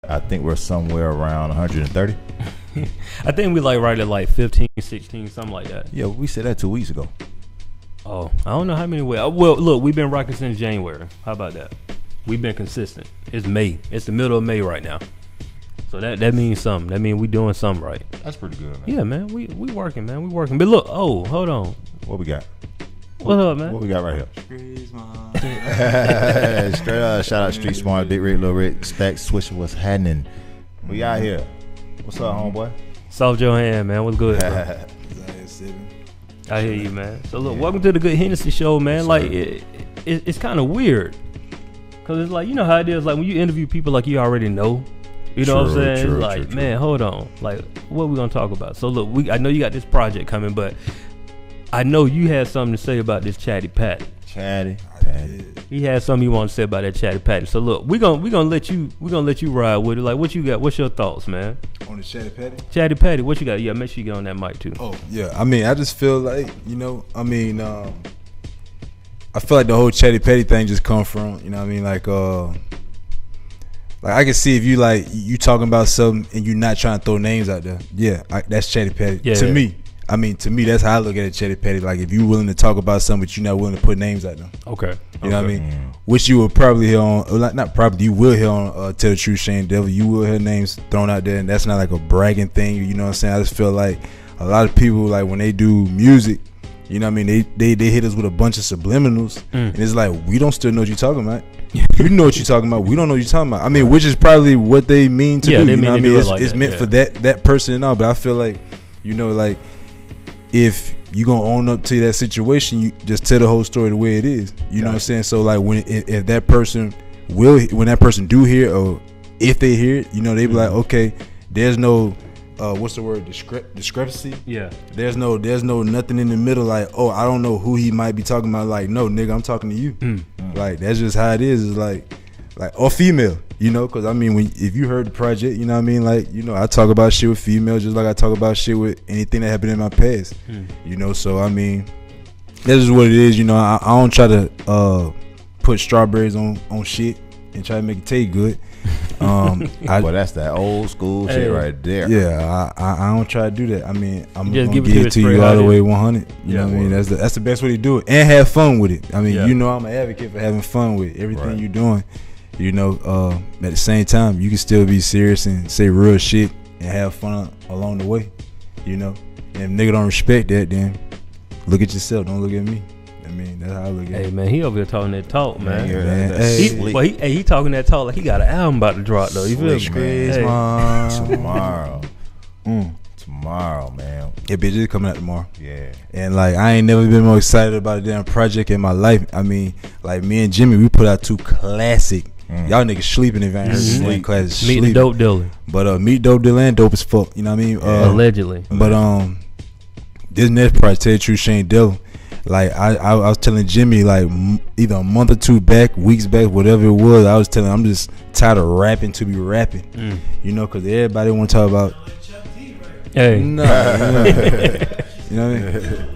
I think we're somewhere around 130. I think we like right at like 15, 16, something like that. Yeah, we said that 2 weeks ago. Oh, I don't know how many. Well, look, we've been rocking since January. How about that? We've been consistent. It's May. It's the middle of May right now. So that means something. That means we doing something right. That's pretty good, man. Yeah, man. We working, man. We working. But look, hold on. What we got? What up, man? What we got right here? Street Smart. Straight up, shout out Street Smart, Big Rick, Lil Rick, Stack, Swisher, what's happening? We out here. What's up, homeboy? Soft Johan, man. What's good, bro? I hear you, man. So look, welcome to the GoodHenneC show, man. Like it's kind of weird, cause it's like, you know how it is. Like when you interview people, like you already know. You know what I'm saying? It's like, man, hold on. Like, what are we gonna talk about? So look, I know you got this project coming, but I know you had something to say about this Chatty Patty. Patty. He had something you want to say about that Chatty Patty. So look, we gonna let you ride with it. Like, what you got? What's your thoughts, man? On the Chatty Patty? Chatty Patty, what you got? Yeah, make sure you get on that mic too. Oh yeah, I mean, I just feel like, you know, I mean, I feel like the whole Chatty Patty thing just come from, you know what I mean, like I can see if you talking about something and you're not trying to throw names out there. Yeah, that's Chatty Patty. Yeah, to me. I mean, to me, that's how I look at it, Chatty Patty. Like, if you're willing to talk about something, but you're not willing to put names out there. Okay. You know what I mean? Which you will probably hear on, not probably, you will hear on Tell the Truth, Shane Devil. You will hear names thrown out there, and that's not like a bragging thing. You know what I'm saying? I just feel like a lot of people, like, when they do music, you know what I mean? They hit us with a bunch of subliminals, and it's like, we don't still know what you're talking about. You know what you're talking about. We don't know what you're talking about. I mean, which is probably what they mean to do. You know what I mean? It's meant for that person and all, but I feel like, you know, like, if you gonna own up to that situation, you just tell the whole story the way it is. You know what I'm saying? So like if that person when that person do hear, or if they hear it, you know, they be like, okay, there's no what's the word, discrepancy. Yeah. There's no nothing in the middle. Like, oh, I don't know who he might be talking about. Like, no, nigga, I'm talking to you. Like, that's just how it is. It's like or female. You know, because I mean, if you heard the project, you know what I mean? Like, you know, I talk about shit with females just like I talk about shit with anything that happened in my past. You know, so I mean, that's just what it is. You know, I don't try to put strawberries on shit and try to make it taste good. Well, that's that old school shit right there. Yeah, I don't try to do that. I mean, I'm just gonna give it to you all the way 100. You know what I mean? Word. That's the best way to do it, and have fun with it. I mean, you know, I'm an advocate for having fun with everything you're doing. You know, at the same time, you can still be serious and say real shit and have fun along the way. You know, and if nigga don't respect that, then look at yourself. Don't look at me. I mean, that's how I look at it. Hey man, he over here talking that talk, man. Hey, he talking that talk like he got an album about to drop though. You feel me? Tomorrow, man. Yeah, bitch, it's coming out tomorrow. Yeah. And like, I ain't never been more excited about a damn project in my life. I mean, like, me and Jimmy, we put out 2 classic. Y'all niggas sleeping if I ain't heard this name. Classic. Meet the Dope Dealer. But Meet Dope Dealer and dope as fuck. You know what I mean? Allegedly. But this next project, Tell the Truth, Shane Devil. Like, I was telling Jimmy, like, either a month or 2 back, weeks back, whatever it was, I was telling him I'm just tired of rapping to be rapping. You know, because everybody want to talk about. Hey. No. You know what I mean?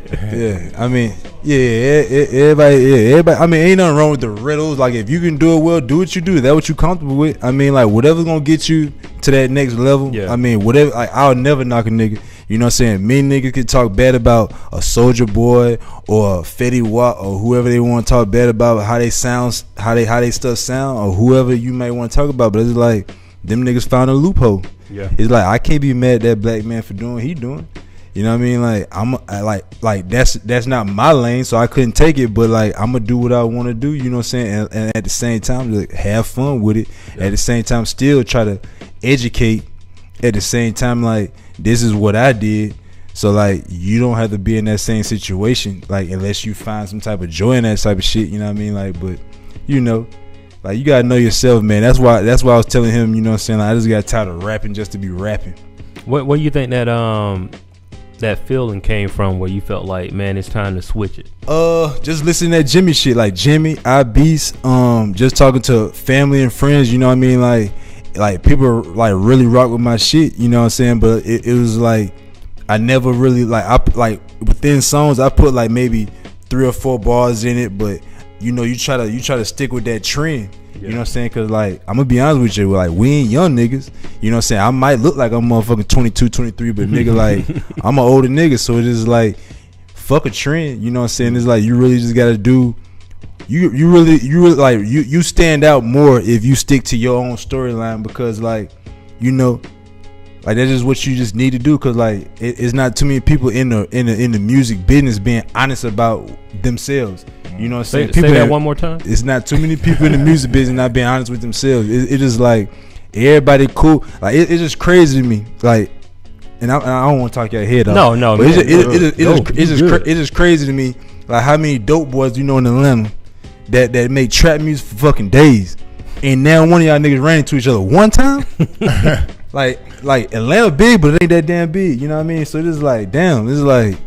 Yeah, I mean, everybody. I mean, ain't nothing wrong with the riddles. Like, if you can do it well, do what you do. That's what you comfortable with. I mean, like, whatever's gonna get you to that next level. Yeah. I mean, whatever. Like, I'll never knock a nigga. You know what I'm saying? Many niggas can talk bad about a Soulja Boy or Fetty Wap or whoever they want to talk bad about, how they sound, how they stuff sound, or whoever you might want to talk about. But it's like them niggas found a loophole. Yeah. It's like, I can't be mad at that black man for doing what he doing. You know what I mean? Like that's not my lane, so I couldn't take it. But like, I'm gonna do what I want to do. You know what I'm saying? And at the same time, like, have fun with it. Yeah. At the same time, still try to educate. At the same time, like, this is what I did. So like, you don't have to be in that same situation, like, unless you find some type of joy in that type of shit. You know what I mean? Like, but you know, like, you gotta know yourself, man. That's why I was telling him. You know what I'm saying? Like, I just got tired of rapping just to be rapping. What do you think that feeling came from, where you felt like, man, it's time to switch it? Just listening to that Jimmy shit, like Jimmy, Beast, just talking to family and friends, you know what I mean? Like people like really rock with my shit, you know what I'm saying? But it was like, I never really like within songs I put like maybe 3 or 4 bars in it, but you know, you try to stick with that trend. You know what I'm saying? Cause like, I'm gonna be honest with you, like, we ain't young niggas. You know what I'm saying? I might look like I'm motherfucking 22, 23, but nigga, like, I'm an older nigga. So it is like, fuck a trend. You know what I'm saying? It's like, you really just gotta do, you really like, you stand out more if you stick to your own storyline, because like, you know, like, that's just what you just need to do. Cause like, it's not too many people in the music business being honest about themselves. You know what I'm saying? Say that one more time. It's not too many people in the music business not being honest with themselves. It is like, everybody cool. Like, it's just crazy to me. Like, and I don't want to talk your head off. No, but it's just crazy to me. Like, how many dope boys you know in Atlanta that make trap music for fucking days, and now one of y'all niggas ran into each other one time. like Atlanta big, but it ain't that damn big. You know what I mean? So this is like, damn. This is like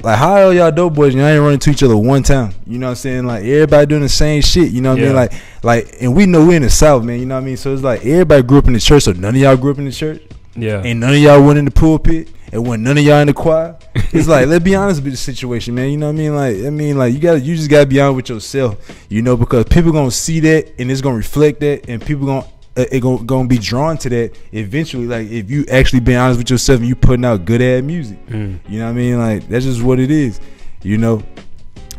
how are y'all dope boys? Y'all ain't running to each other one time. You know what I'm saying? Like, everybody doing the same shit. You know what I mean? Like, and we know we in the South, man. You know what I mean? So it's like, everybody grew up in the church. So none of y'all grew up in the church. Yeah. And none of y'all went in the pulpit. And when none of y'all in the choir. It's like, let's be honest with the situation, man. You know what I mean? Like, you just gotta be honest with yourself. You know, because people gonna see that and it's gonna reflect that, and people gonna be drawn to that eventually. Like, if you actually being honest with yourself and you putting out good ass music. You know what I mean? Like, that's just what it is. You know,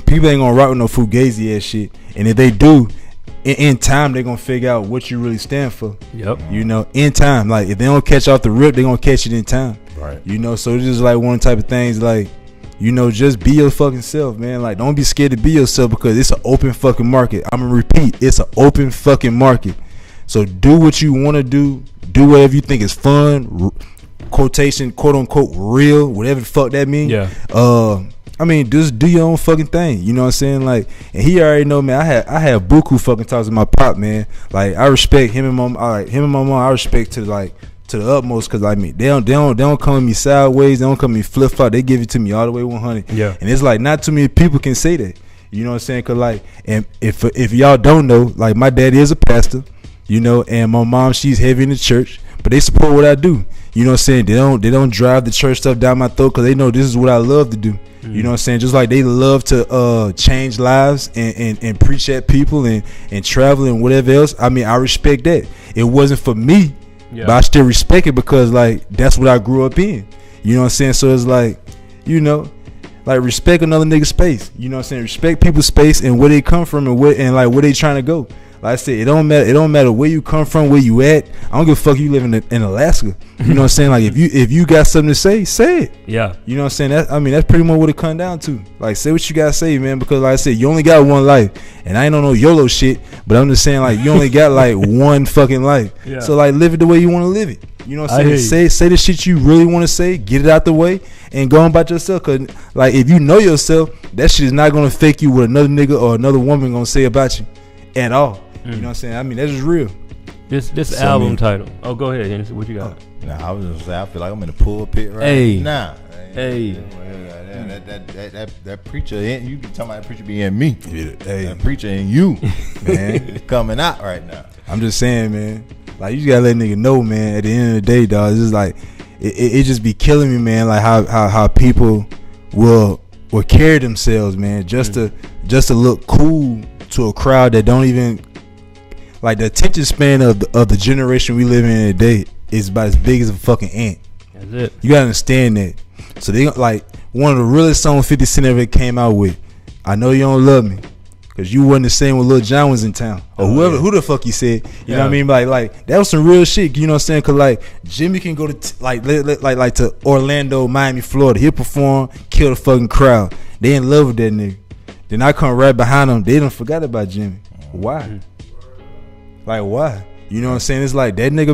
people ain't gonna rock with no fugazi ass shit, and if they do, in time they gonna figure out what you really stand for. Yep. You know, in time. Like, if they don't catch off the rip, they gonna catch it in time. Right. You know, so it's just like one type of things, like, you know, just be your fucking self, man. Like, don't be scared to be yourself, because it's an open fucking market. I'm gonna repeat, it's an open fucking market. So do what you want to do whatever you think is fun, quotation, quote unquote, real, whatever the fuck that means. Yeah. I mean, just do your own fucking thing. You know what I'm saying? Like, and he already know, man. I have buku fucking talks with my pop, man. Like, I respect him and my mom. All right, him and my mom, I respect to the utmost, because I mean, they don't come at me sideways. They don't come at me flip flop. They give it to me all the way 100. Yeah. And it's like, not too many people can say that. You know what I'm saying? Cause like, and if y'all don't know, like, my daddy is a pastor. You know, and my mom, she's heavy in the church, but they support what I do. You know what I'm saying? They don't drive the church stuff down my throat, because they know this is what I love to do. You know what I'm saying? Just like they love to change lives and preach at people and travel and whatever else. I mean, I respect that. It wasn't for me, but I still respect it, because like, that's what I grew up in. You know what I'm saying? So it's like, you know, like, respect another nigga's space. You know what I'm saying? Respect people's space and where they come from and where they trying to go. Like I said, it don't matter where you come from, where you at. I don't give a fuck you live in Alaska. You know what I'm saying? Like, if you got something to say it. Yeah. You know what I'm saying? That's pretty much what it come down to. Like, say what you gotta say, man, because like I said, you only got one life. And I ain't on no YOLO shit, but I'm just saying, like, you only got like one fucking life. Yeah. So like, live it the way you want to live it. You know what I'm saying? Say the shit you really want to say, get it out the way, and go on about yourself. Cause like, if you know yourself, that shit is not gonna affect you what another nigga or another woman gonna say about you at all. You know what I'm saying? I mean, that's just real. This album title. Oh, go ahead, Hennessy. What you got? Nah, I was gonna say, I feel like I'm in the pulpit right now. Hey. That preacher, you be talking about that preacher being me. Hey. That preacher in you, man, it's coming out right now. I'm just saying, man. Like, you just gotta let nigga know, man. At the end of the day, dog, it's just like, it just be killing me, man. Like how people will carry themselves, man, just to look cool to a crowd that don't even, like, the attention span of the generation we live in today is about as big as a fucking ant. That's it. You gotta understand that. So they, like, one of the realest songs 50 Cent ever came out with, I Know You Don't Love Me, because you wasn't the same when Lil Jon was in town, or who the fuck you said. You know what I mean? Like that was some real shit. You know what I'm saying? Cause like, Jimmy can go to like to Orlando, Miami, Florida. He'll perform, kill the fucking crowd. They in love with that nigga. Then I come right behind them. They done forgot about Jimmy. Why? Like, why? You know what I'm saying? It's like, that nigga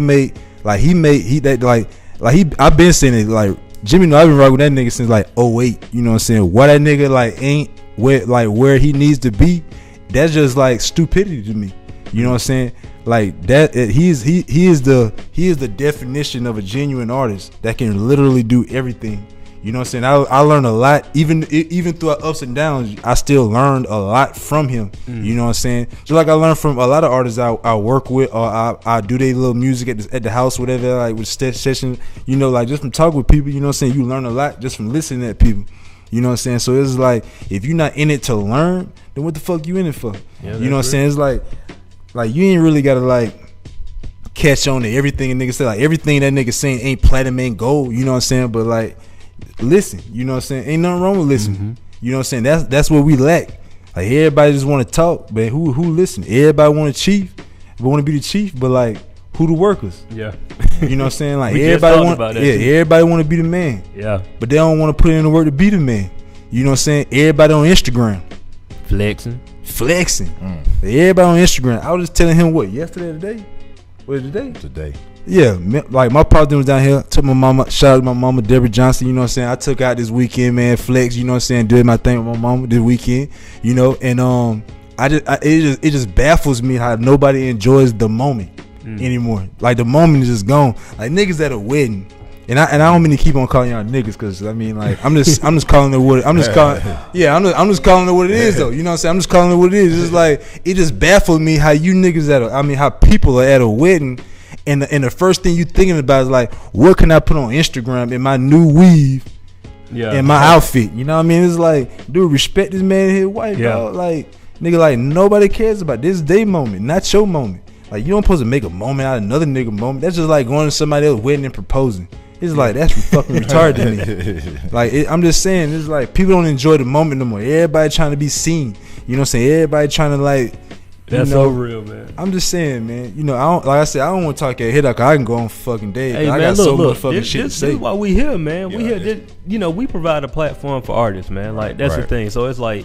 I've been saying it, like, Jimmy, I've been rocking with that nigga since like 08. You know what I'm saying? Why that nigga like ain't where he needs to be? That's just like stupidity to me. You know what I'm saying? Like, that he is the definition of a genuine artist that can literally do everything. You know what I'm saying? I learned a lot, even through our ups and downs. I still learned a lot from him. You know what I'm saying? Just like I learned from a lot of artists I work with, or I do their little music at the house, whatever, like with session. You know, like just from talking with people. You know what I'm saying? You learn a lot just from listening at people. You know what I'm saying? So it's like, if you're not in it to learn, then what the fuck you in it for? Yeah, you know what I'm saying? It's like you ain't really gotta like catch on to everything a nigga say. Like everything that nigga saying ain't platinum, ain't gold. You know what I'm saying? But like, listen. You know what I'm saying? Ain't nothing wrong with listening. Mm-hmm. You know what I'm saying? That's what we lack. Like everybody just want to talk, but who listen? Everybody want a chief, but want to be the chief, but like who the workers? Yeah. You know what I'm saying? Like We everybody want, about that yeah, too. everybody want to be the man. Yeah. But they don't want to put in the work to be the man. You know what I'm saying? Everybody on Instagram. Flexing. Everybody on Instagram. I was just telling him what, yesterday or today? What is today? Today. Yeah, like my partner was down here. Took my mama, shout out to my mama, Deborah Johnson. You know what I'm saying? I took out this weekend, man, flex. You know what I'm saying? Did my thing with my mama this weekend. You know, and it just baffles me how nobody enjoys the moment anymore. Like the moment is just gone. Like niggas at a wedding. And I don't mean to keep on calling y'all niggas, because I mean, like I'm just calling it what I'm just calling it what it is though. You know what I'm saying? I'm just calling it what it is. It's like it just baffled me how you niggas how people are at a wedding, and the first thing you thinking about is like, what can I put on Instagram in my new weave, in my outfit? You know what I mean? It's like, dude, respect this man and his wife, dog. Like nigga, like nobody cares about this day moment, not your moment. Like you don't supposed to make a moment out of another nigga moment. That's just like going to somebody else's wedding and proposing. It's like, that's fucking retarded to me. Like, I'm just saying, it's like people don't enjoy the moment no more. Everybody trying to be seen. You know what I'm saying? Everybody trying to like. That's so real, man. I'm just saying, man. You know, like I said, I don't want to talk at head. I can go on fucking day. Hey, I man, got so look, much fucking shit to say. This is why we here, man. Yeah, we here. You know, we provide a platform for artists, man. Like that's the thing. So it's like,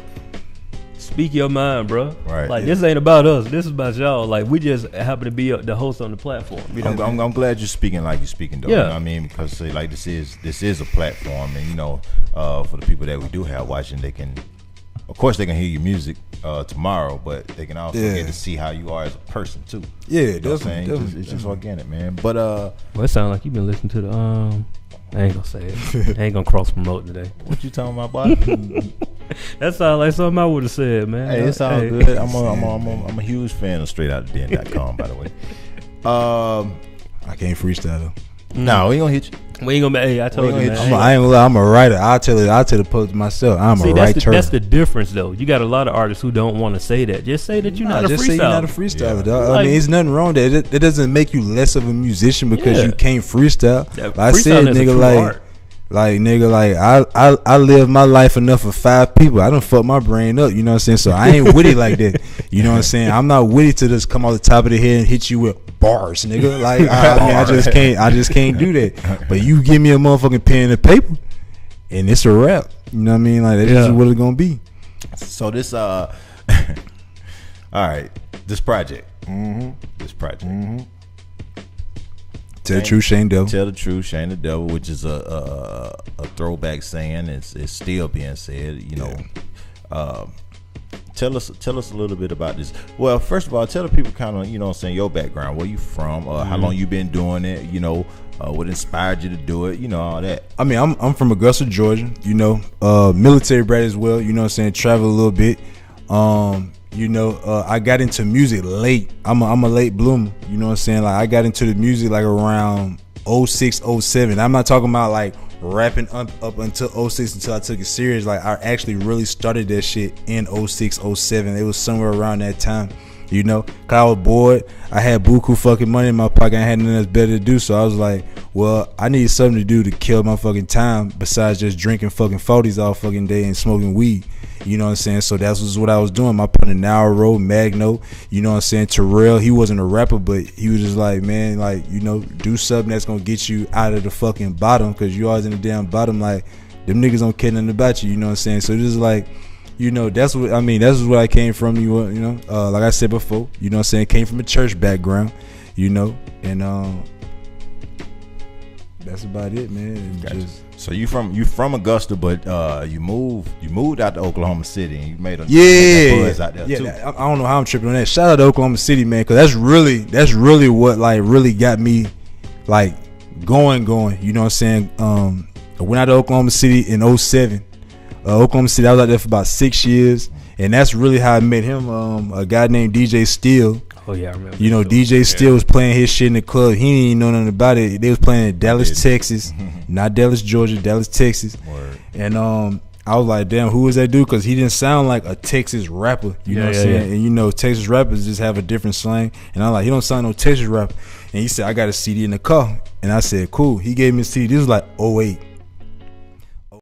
speak your mind, bro. Right. Like this ain't about us. This is about y'all. Like we just happen to be the host on the platform. You know I'm glad you're speaking like you're speaking, though. Yeah. You know what I mean? Because say, like this is a platform, and you know, for the people that we do have watching, they can, of course, they can hear your music tomorrow, but they can also get to see how you are as a person too. Yeah, You know what I'm saying? It's just organic, man. But well, it sounds like you've been listening to the I ain't gonna say it. I ain't gonna cross promote today. what you talking about, boy? That sounds like something I would have said, man. Hey, it sounds good. I'm a huge fan of StraightOutTheDen.com, by the way. I can't freestyle though. No, we ain't gonna hit you. We ain't gonna. Hey, I told you, man. I ain't gonna lie. I'm a writer. I'll tell the post myself. I'm a writer. That's the difference, though. You got a lot of artists who don't want to say that. Just say that you're not a freestyler. Just say you're not a freestyler, dog. Like, I mean, it's nothing wrong with that. It doesn't make you less of a musician because you can't freestyle. Like I said, nigga, I live my life enough for 5 people. I done fuck my brain up, you know what I'm saying? So I ain't witty like that. You know what I'm saying? I'm not witty to just come off the top of the head and hit you with bars, nigga. Like I just can't do that. But you give me a motherfucking pen and paper and it's a wrap. You know what I mean? Like that's just what it's gonna be. So this all right, this project. Tell the truth, Shane Devil. Tell the truth, Shane the Devil, which is a throwback saying. It's still being said. You know, tell us a little bit about this. Well, first of all, tell the people kind of, you know what I'm saying, your background, where you from, how long you been doing it. You know, what inspired you to do it. You know, all that. I mean, I'm from Augusta, Georgia. You know, military brat as well. You know what I'm saying, travel a little bit. You know, I got into music late. I'm a late bloomer. You know what I'm saying? Like I got into the music like around 06, 07. I'm not talking about like rapping up until 06 until I took it serious. Like I actually really started that shit in 06, 07. It was somewhere around that time. You know, cause I was bored. I had buku fucking money in my pocket. I had nothing else better to do. So I was like, well, I need something to do to kill my fucking time besides just drinking fucking 40s all fucking day and smoking weed. You know what I'm saying? So that was what I was doing. My partner Nauro, Magno, you know what I'm saying? Terrell, he wasn't a rapper, but he was just like, man, like, you know, do something that's gonna get you out of the fucking bottom, cause you always in the damn bottom. Like, them niggas don't care nothing about you. You know what I'm saying? So just like, you know, that's what I mean. That's what I came from. You know, like I said before, you know what I'm saying? Came from a church background, you know, and that's about it, man. And Gotcha. just, so you from Augusta, but you moved out to Oklahoma City and you made a buzz out there too. I don't know how I'm tripping on that. Shout out to Oklahoma City, man, because that's really what like really got me like going. You know what I'm saying? I went out to Oklahoma City in 07. Oklahoma City, I was out there for about 6 years, and that's really how I met him. A guy named DJ Steele. Oh yeah, I remember. You know, DJ Steele was playing his shit in the club. He didn't even know nothing about it. They was playing in Dallas, Texas, not Dallas, Georgia, Dallas, Texas. Word. And I was like, damn, who is that dude? Because he didn't sound like a Texas rapper. You know what I'm saying? And you know, Texas rappers just have a different slang. And I'm like, he don't sound no Texas rapper. And he said, I got a CD in the car. And I said, cool. He gave me a CD. This was like 08.